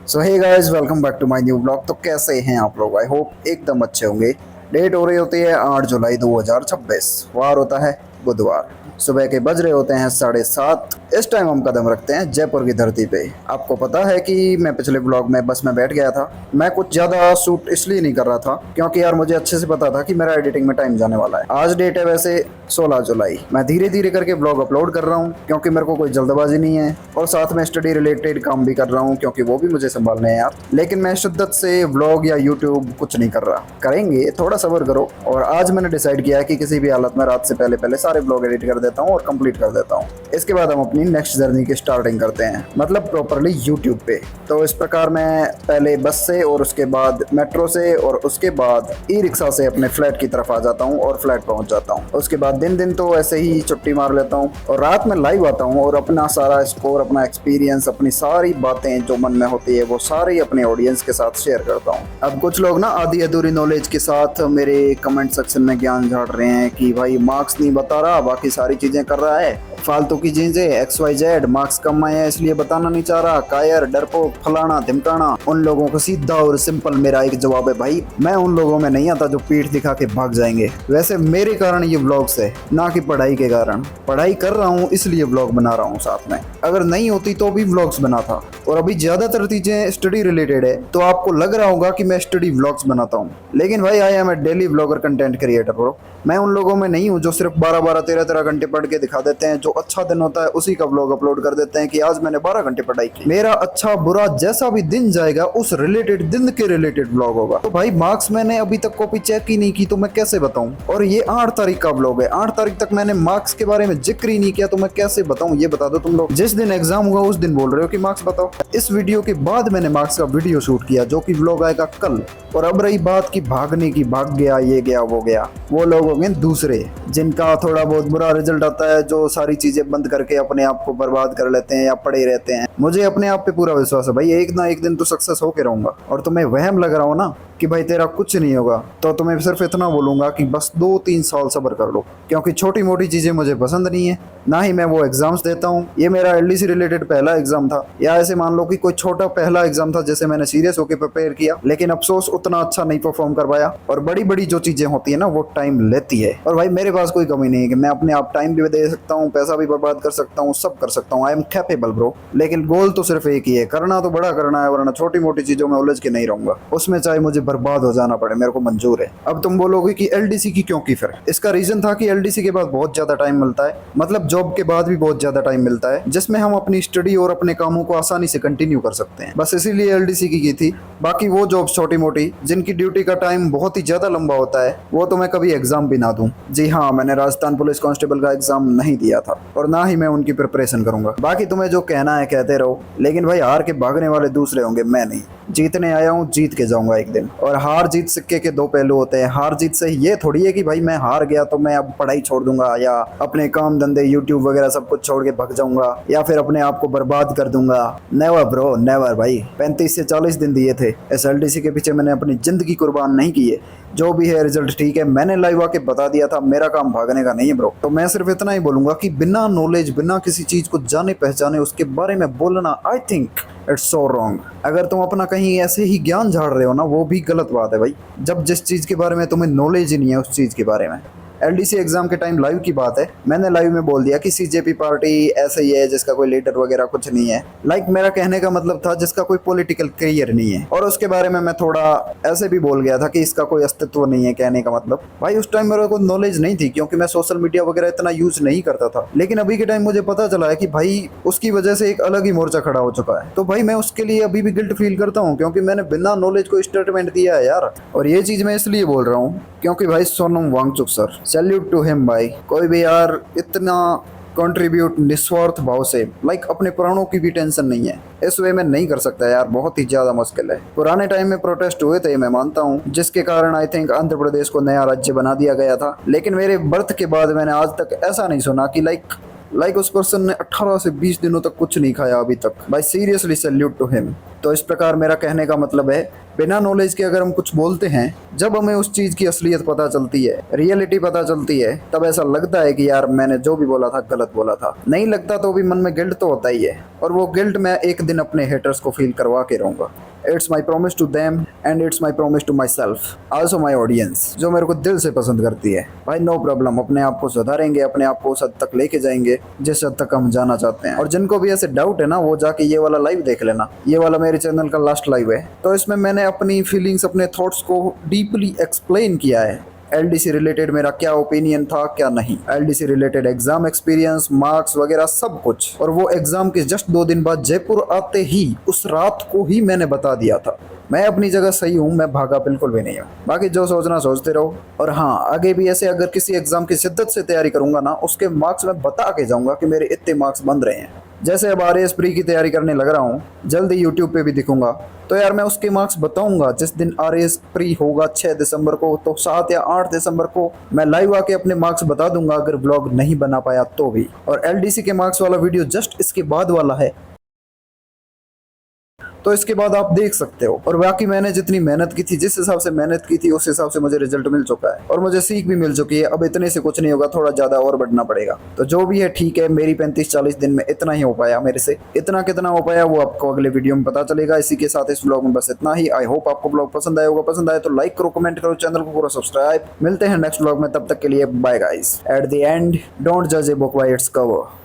So hey guys, welcome back to my new blog. तो कैसे हैं आप लोग? आई होप एकदम अच्छे होंगे। डेट हो रही होती है 8 जुलाई 2026। वार होता है बुधवार। सुबह के बज रहे होते हैं 7:30। इस टाइम हम कदम रखते हैं जयपुर की धरती पे। आपको पता है कि मैं पिछले ब्लॉग में बस में बैठ गया था। मैं कुछ ज़्यादा शूट इसलिए नहीं कर रहा था क्योंकि यार मुझे अच्छे से पता था कि मेरा एडिटिंग में टाइम जाने वाला है। आज डेट है वैसे 16 जुलाई। मैं धीरे धीरे करके ब्लॉग अपलोड कर रहा हूँ क्योंकि मेरे को कोई जल्दबाजी नहीं है, और साथ में स्टडी रिलेटेड काम भी कर रहा हूँ क्योंकि वो भी मुझे संभालने हैं यार। लेकिन मैं शिद्दत से व्लॉग या यूट्यूब कुछ नहीं कर रहा। करेंगे, थोड़ा सब्र करो। और आज मैंने डिसाइड किया है कि किसी भी हालत में रात से पहले पहले सारे ब्लॉग एडिट कर देता हूँ और कंप्लीट कर देता हूँ। इसके बाद हम अपनी नेक्स्ट जर्नी की स्टार्टिंग करते हैं, मतलब प्रॉपरली यूट्यूब पे। तो इस प्रकार मैं पहले बस से, और उसके बाद मेट्रो से, और उसके बाद ई रिक्शा से अपने फ्लैट की तरफ आ जाता हूँ और फ्लैट पहुँच जाता हूँ। उसके बाद दिन दिन तो ऐसे ही छुट्टी मार लेता हूँ और रात में लाइव आता हूँ और अपना सारा स्कोर, अपना एक्सपीरियंस, अपनी सारी बातें जो मन में होती है वो सारी अपने ऑडियंस के साथ शेयर करता हूँ। अब कुछ लोग ना आधी अधूरी नॉलेज के साथ मेरे कमेंट सेक्शन में ज्ञान झाड़ रहे हैं कि भाई मार्क्स नहीं बता रहा, बाकी सारी चीजें कर रहा है, फालतू की चीजें, XYZ, मार्क्स कम आए हैं इसलिए बताना नहीं चाह रहा, कायर, डरपोक, फलाना धिमकाना। उन लोगों को सीधा और सिंपल मेरा एक जवाब है, भाई मैं उन लोगों में नहीं आता जो पीठ दिखा के भाग जाएंगे। वैसे मेरे कारण ये व्लॉग्स है, ना कि पढ़ाई के कारण। पढ़ाई कर रहा हूँ इसलिए व्लॉग बना रहा हूँ साथ में। अगर नहीं होती तो भी व्लॉग्स बनाता। और अभी ज्यादातर चीजें स्टडी रिलेटेड है, तो आपको लग रहा होगा कि मैं स्टडी व्लॉग्स बनाता हूँ, लेकिन भाई I am a daily vlogger, content creator bro. मैं उन लोगों में नहीं हूँ जो सिर्फ 12-12, 13-13 घंटे पढ़ के दिखा देते हैं। जो अच्छा दिन होता है उसी का व्लॉग अपलोड कर देते हैं कि आज मैंने 12 घंटे पढ़ाई की। मेरा अच्छा बुरा जैसा भी दिन जाएगा उस रिलेटेड दिन के रिलेटेड व्लॉग होगा। तो भाई मार्क्स मैंने अभी तक कॉपी चेक ही नहीं की तो मैं कैसे बताऊं? और ये 8 तारीख का व्लॉग है। 8 तारीख तक मैंने मार्क्स के बारे में जिक्र ही नहीं किया तो मैं कैसे बताऊं? ये बता दो तुम लोग। जिस दिन एग्जाम हुआ उस दिन बोल रहे हो कि मार्क्स बताओ। इस वीडियो के बाद मैंने मार्क्स का वीडियो शूट किया जो कि व्लॉग आएगा कल। और अब रही बात की भागने की, भाग गया, ये गया, वो गया, वो लोग होंगे दूसरे जिनका थोड़ा बहुत बुरा रिजल्ट आता है, जो सारी चीजें बंद करके अपने आप को बर्बाद कर लेते हैं या पड़े रहते हैं। मुझे अपने आप पे पूरा विश्वास है भाई, एक ना एक दिन तो सक्सेस होके रहूंगा। और तुम्हें वहम लग रहा हो ना कि भाई तेरा कुछ नहीं होगा, तो तुम्हें सिर्फ इतना बोलूंगा कि बस 2-3 साल सब्र कर लो, क्योंकि छोटी मोटी चीजें मुझे पसंद नहीं है, ना ही मैं वो एग्जाम्स देता हूँ। ये मेरा LDC रिलेटेड पहला एग्जाम था, या ऐसे मान लो कि कोई छोटा पहला एग्जाम था जैसे मैंने सीरियस होकर प्रिपेयर किया, लेकिन अफसोस उतना अच्छा नहीं परफॉर्म कर पाया। और बड़ी बड़ी जो चीजें होती है ना वो टाइम लेती है। और भाई मेरे पास कोई कमी नहीं है कि मैं अपने आप टाइम भी दे सकता हूँ, पैसा भी बर्बाद कर सकता हूँ, सब कर सकता हूँ। I am capable bro. लेकिन गोल तो सिर्फ एक ही है, करना तो बड़ा करना है, वरना छोटी मोटी चीजों में उलझ के नहीं रहूंगा। उसमें चाहे मुझे बर्बाद हो जाना पड़े, मेरे को मंजूर है। अब तुम बोलोगे कि LDC की क्यों की? फिर इसका रीजन था कि LDC के बाद बहुत ज्यादा टाइम मिलता है, मतलब जॉब के बाद भी बहुत ज्यादा टाइम मिलता है, जिसमें हम अपनी स्टडी और अपने कामों को आसानी से कंटिन्यू कर सकते हैं। बस इसीलिए LDC की थी। बाकी वो जॉब छोटी मोटी जिनकी ड्यूटी का टाइम बहुत ही ज्यादा लंबा होता है, वो तो मैं कभी एग्जाम भी ना दूं। जी हाँ, मैंने राजस्थान पुलिस कांस्टेबल का एग्जाम नहीं दिया था और ना ही मैं उनकी प्रिपरेशन करूंगा। बाकी तुम्हें जो कहना है कहते रहो, लेकिन भाई हार के भागने वाले दूसरे होंगे, मैं नहीं। जीतने आया हूँ, जीत के जाऊंगा एक दिन। और हार जीत सिक्के के दो पहलू होते हैं। हार जीत से ये थोड़ी है कि भाई मैं हार गया तो मैं अब पढ़ाई छोड़ दूंगा, या अपने काम धंधे यूट्यूब वगैरह सब कुछ छोड़ के भाग जाऊंगा, या फिर अपने आप को बर्बाद कर दूंगा। Never bro, never. भाई 35 से 40 दिन दिए थे इस LDC के पीछे, मैंने अपनी जिंदगी कुर्बान नहीं की है। जो भी है रिजल्ट ठीक है, मैंने लाइव आके बता दिया था, मेरा काम भागने का नहीं है ब्रो। तो मैं सिर्फ इतना ही बोलूंगा कि बिना नॉलेज, बिना किसी चीज को जाने पहचाने उसके बारे में बोलना, I think it's so wrong. अगर तुम अपना कहीं ऐसे ही ज्ञान झाड़ रहे हो ना, वो भी गलत बात है भाई। जब जिस चीज के बारे में तुम्हें नॉलेज ही नहीं है उस चीज के बारे में। LDC एग्जाम के टाइम लाइव की बात है, मैंने लाइव में बोल दिया कि CJP पार्टी ऐसे ही है जिसका कोई लीडर वगैरह कुछ नहीं है। मेरा कहने का मतलब था जिसका कोई पॉलिटिकल करियर नहीं है। और उसके बारे में मैं थोड़ा ऐसे भी बोल गया था कि इसका कोई अस्तित्व नहीं है। कहने का मतलब भाई उस टाइम मेरे को नॉलेज नहीं थी, क्योंकि मैं सोशल मीडिया वगैरह इतना यूज नहीं करता था। लेकिन अभी के टाइम मुझे पता चला है कि भाई उसकी वजह से एक अलग ही मोर्चा खड़ा हो चुका है। तो भाई मैं उसके लिए अभी भी गिल्ट फील करता हूँ, क्योंकि मैंने बिना नॉलेज को स्टेटमेंट दिया है यार। और ये चीज मैं इसलिए बोल रहा हूँ क्योंकि भाई Sonam Wangchuk sir, salute to him भाई। कोई भी यार इतना कंट्रीब्यूट निस्वार्थ भाव से, अपने प्राणों की भी टेंशन नहीं है, इस वे में नहीं कर सकता यार। बहुत ही ज्यादा मुश्किल है। पुराने टाइम में प्रोटेस्ट हुए थे, मैं मानता हूँ, जिसके कारण आई थिंक आंध्र प्रदेश को नया राज्य बना दिया गया था। लेकिन मेरे बर्थ के बाद मैंने आज तक ऐसा नहीं सुना कि लाइक उस पर्सन ने 18 से 20 दिनों तक कुछ नहीं खाया अभी तक। भाई सीरियसली सैल्यूट टू हिम। तो इस प्रकार मेरा कहने का मतलब है, बिना नॉलेज के अगर हम कुछ बोलते हैं, जब हमें उस चीज की असलियत पता चलती है, रियलिटी पता चलती है, तब ऐसा लगता है कि यार मैंने जो भी बोला था गलत बोला था। नहीं लगता तो भी मन में गिल्ट तो होता ही है, और वो गिल्ट मैं एक दिन अपने हेटर्स को फील करवा के रहूंगा। It's my promise to them and it's my promise to myself, also my audience, जो मेरे को दिल से पसंद करती है। भाई नो प्रॉब्लम, अपने आप को सुधारेंगे, अपने आप को उस हद तक लेके जाएंगे जिस हद तक हम जाना चाहते हैं। और जिनको भी ऐसे डाउट है ना, वो जाके ये वाला लाइव देख लेना, ये वाला मेरे चैनल का लास्ट लाइव है। तो इसमें मैंने अपनी फीलिंग्स, अपने थॉट्स को डीपली एक्सप्लेन किया है। एलडीसी रिलेटेड मेरा क्या ओपिनियन था, क्या नहीं, LDC related exam experience, marks वगैरह सब कुछ। और वो एग्जाम के जस्ट 2 दिन बाद जयपुर आते ही, उस रात को ही मैंने बता दिया था। मैं अपनी जगह सही हूँ, मैं भागा बिल्कुल भी नहीं हूँ। बाकी जो सोचना सोचते रहो। और हाँ, आगे भी ऐसे अगर किसी एग्जाम की शिद्दत से तैयारी करूंगा ना, उसके मार्क्स मैं बता के जाऊंगा कि मेरे इतने मार्क्स बन रहे हैं। जैसे अब आरएएस प्री की तैयारी करने लग रहा हूँ, जल्दी यूट्यूब पे भी दिखूंगा, तो यार मैं उसके मार्क्स बताऊंगा। जिस दिन आरएएस प्री होगा 6 दिसंबर को, तो 7 या 8 दिसंबर को मैं लाइव आके अपने मार्क्स बता दूंगा, अगर ब्लॉग नहीं बना पाया तो भी। और एलडीसी के मार्क्स वाला वीडियो जस्ट इसके बाद वाला है, तो इसके बाद आप देख सकते हो। और बाकी मैंने जितनी मेहनत की थी, जिस हिसाब से मेहनत की थी, उस हिसाब से मुझे रिजल्ट मिल चुका है, और मुझे सीख भी मिल चुकी है। अब इतने से कुछ नहीं होगा, थोड़ा ज्यादा और बढ़ना पड़ेगा। तो जो भी है ठीक है, मेरी 35-40 दिन में इतना ही हो पाया मेरे से। इतना कितना हो पाया वो आपको अगले वीडियो में पता चलेगा। इसी के साथ इस ब्लॉग में बस इतना ही। आई होप आपको ब्लॉग पसंद आया होगा। पसंद आए तो लाइक करो, कमेंट करो, चैनल को पूरा सब्सक्राइब। मिलते हैं नेक्स्ट ब्लॉग में, तब तक के लिए bye guys. At the end, don't जज a book by its cover.